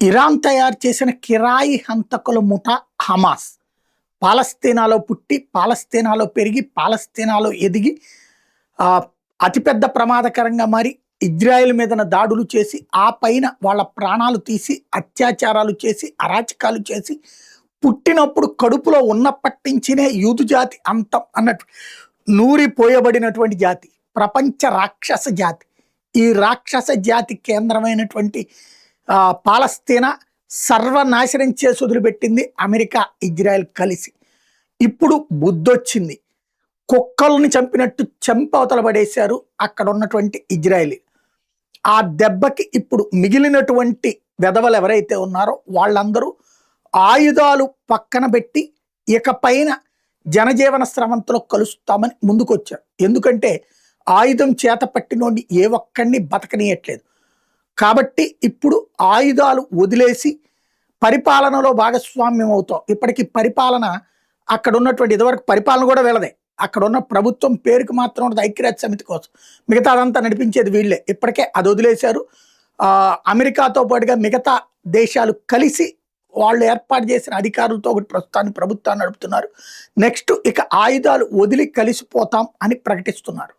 Iran తయారు చేసిన కిరాయి హంతకుల ముఠ హమాస్ పాలస్తీనాలో పుట్టి పాలస్తీనాలో పెరిగి పాలస్తీనాలో ఎదిగి ఆ, అతిపెద్ద ప్రమాదకరంగా మారి ఇజ్రాయెల్ మీదన దాడులు చేసి ఆ పైన వాళ్ళ ప్రాణాలు తీసి అత్యాచారాలు చేసి అరాచకాలు చేసి పుట్టినప్పుడు కడుపులో ఉన్నప్పటి నుంచినే యూదు జాతి అంతం అన్నట్టు నూరిపోయబడినటువంటి జాతి, ప్రపంచ రాక్షస జాతి. ఈ రాక్షస జాతి కేంద్రమైనటువంటి పాలస్తీనా సర్వనాశనం చేసి వదిలిపెట్టింది అమెరికా ఇజ్రాయెల్ కలిసి. ఇప్పుడు బుద్ధొచ్చింది, కుక్కల్ని చంపినట్టు చంపవతల పడేశారు అక్కడ ఉన్నటువంటి ఇజ్రాయెలీ. ఆ దెబ్బకి ఇప్పుడు మిగిలినటువంటి వెధవలు ఎవరైతే ఉన్నారో వాళ్ళందరూ ఆయుధాలు పక్కన పెట్టి ఇకపైన జనజీవన స్రవంతిలో కలుస్తామని ముందుకొచ్చారు. ఎందుకంటే ఆయుధం చేత పట్టినోడిని ఏ ఒక్కడిని బతకనీయట్లేదు. కాబట్టి ఇప్పుడు ఆయుధాలు వదిలేసి పరిపాలనలో భాగస్వామ్యం అవుతాం. ఇప్పటికీ పరిపాలన అక్కడ ఉన్నటువంటి ఇదివరకు పరిపాలన కూడా వీళ్ళదే. అక్కడ ఉన్న ప్రభుత్వం పేరుకి మాత్రం ఉన్నది ఐక్యరాజ్య సమితి కోసం, మిగతా అదంతా నడిపించేది వీళ్ళే. ఇప్పటికే అది వదిలేశారు. అమెరికాతో పాటుగా మిగతా దేశాలు కలిసి వాళ్ళు ఏర్పాటు చేసిన అధికారులతో ఒకటి ప్రస్తుతాన్ని ప్రభుత్వాన్ని నడుపుతున్నారు. నెక్స్ట్ ఇక ఆయుధాలు వదిలి కలిసిపోతాం అని ప్రకటిస్తున్నారు.